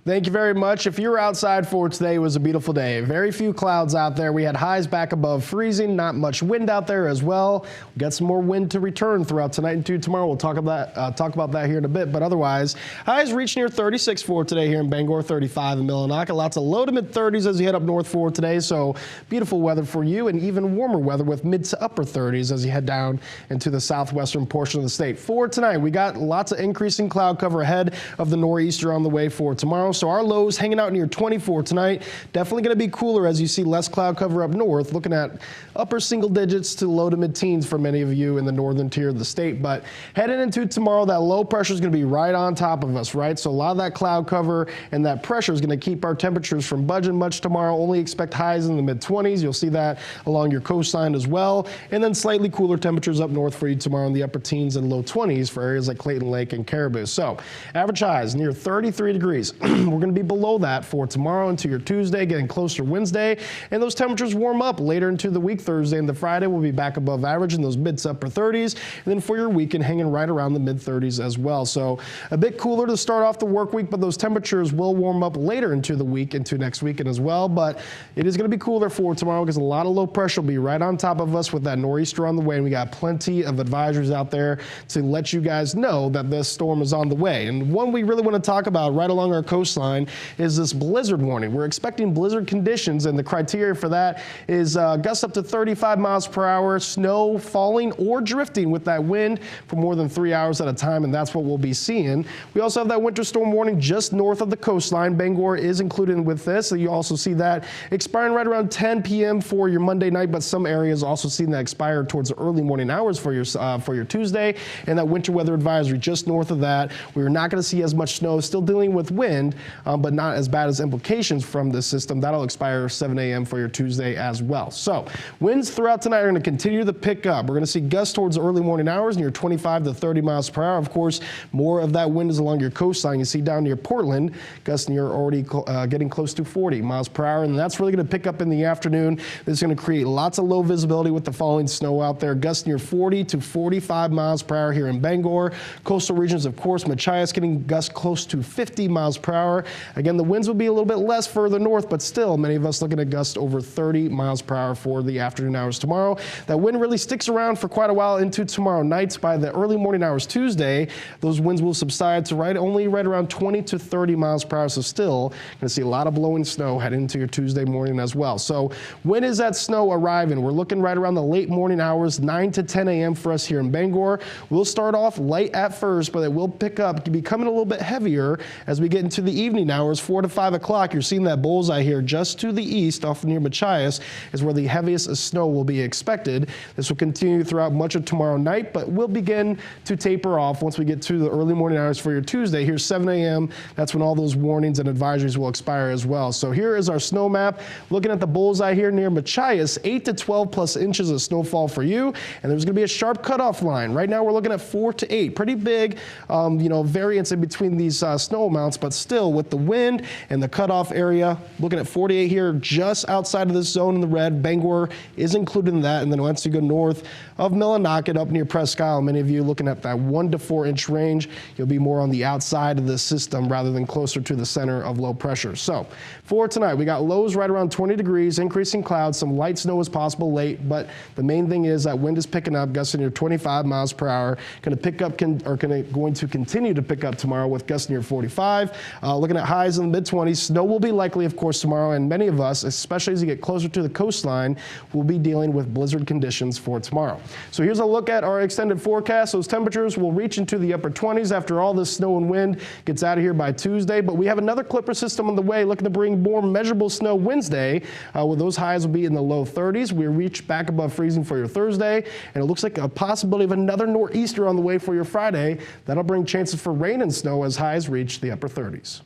Thank you very much. If you were outside for today, it was a beautiful day. Very few clouds out there. We had highs back above freezing, not much wind out there as well. We got some more wind to return throughout tonight and tomorrow. We'll talk about that here in a bit, but otherwise, highs reach near 36 for today here in Bangor, 35 in Millinocket. Lots of low to mid 30s as you head up north for today, so beautiful weather for you, and even warmer weather with mid to upper 30s as you head down into the southwestern portion of the state. For tonight, we got lots of increasing cloud cover ahead of the nor'easter on the way for tomorrow. So our lows hanging out near 24 tonight. Definitely going to be cooler as you see less cloud cover up north. Looking at upper single digits to low to mid-teens for many of you in the northern tier of the state. But heading into tomorrow, that low pressure is going to be right on top of us, right? So a lot of that cloud cover and that pressure is going to keep our temperatures from budging much tomorrow. Only expect highs in the mid-20s. You'll see that along your coastline as well. And then slightly cooler temperatures up north for you tomorrow in the upper teens and low 20s for areas like Clayton Lake and Caribou. So average highs near 33 degrees. We're going to be below that for tomorrow into your Tuesday, getting closer Wednesday, and those temperatures warm up later into the week. Thursday and the Friday will be back above average in those mid to upper 30s, and then for your weekend hanging right around the mid 30s as well. So a bit cooler to start off the work week, but those temperatures will warm up later into the week, into next weekend as well. But it is going to be cooler for tomorrow because a lot of low pressure will be right on top of us with that nor'easter on the way, and we got plenty of advisories out there to let you guys know that this storm is on the way. And one we really want to talk about right along our coastline is this blizzard warning. We're expecting blizzard conditions, and the criteria for that is gusts up to 35 miles per hour, snow falling or drifting with that wind for more than 3 hours at a time, and that's what we'll be seeing. We also have that winter storm warning just north of the coastline. Bangor is included with this, so you also see that expiring right around 10 p.m. for your Monday night, but some areas also seeing that expire towards the early morning hours for your Tuesday, and that winter weather advisory just north of that. We're not going to see as much snow, still dealing with wind, but not as bad as implications from this system. That'll expire 7 a.m. for your Tuesday as well. So winds throughout tonight are going to continue to pick up. We're going to see gusts towards the early morning hours near 25 to 30 miles per hour. Of course, more of that wind is along your coastline. You see down near Portland, gusts near already getting close to 40 miles per hour, and that's really going to pick up in the afternoon. This is going to create lots of low visibility with the falling snow out there. Gusts near 40 to 45 miles per hour here in Bangor. Coastal regions, of course, Machias getting gusts close to 50 miles per hour. Again, the winds will be a little bit less further north, but still many of us looking at gusts over 30 miles per hour for the afternoon hours tomorrow. That wind really sticks around for quite a while into tomorrow night. By the early morning hours Tuesday, those winds will subside to only right around 20 to 30 miles per hour. So still going to see a lot of blowing snow heading into your Tuesday morning as well. So when is that snow arriving? We're looking right around the late morning hours, 9 to 10 a.m. for us here in Bangor. We'll start off light at first, but it will pick up, becoming a little bit heavier as we get into the evening hours, 4 to 5 o'clock. You're seeing that bullseye here just to the east off near Machias is where the heaviest snow will be expected. This will continue throughout much of tomorrow night, but will begin to taper off once we get to the early morning hours for your Tuesday. Here's 7 a.m. That's when all those warnings and advisories will expire as well. So here is our snow map. Looking at the bullseye here near Machias, 8 to 12 plus inches of snowfall for you, and there's going to be a sharp cutoff line. Right now we're looking at 4 to 8. Pretty big variance in between these snow amounts, but still with the wind and the cutoff area, looking at 48 here just outside of this zone in the red. Bangor is included in that, and then once you go north of Millinocket up near Presque Isle, many of you looking at that 1 to 4 inch range, you'll be more on the outside of the system rather than closer to the center of low pressure. So for tonight, we got lows right around 20 degrees, increasing clouds, some light snow is possible late, but the main thing is that wind is picking up, gusting near 25 miles per hour. Going to continue to pick up tomorrow with gusts near 45. Looking at highs in the mid-20s. Snow will be likely, of course, tomorrow, and many of us, especially as you get closer to the coastline, will be dealing with blizzard conditions for tomorrow. So here's a look at our extended forecast. Those temperatures will reach into the upper 20s after all this snow and wind gets out of here by Tuesday, but we have another clipper system on the way looking to bring more measurable snow Wednesday, where those highs will be in the low 30s. We reach back above freezing for your Thursday, and it looks like a possibility of another nor'easter on the way for your Friday. That'll bring chances for rain and snow as highs reach the upper 30s.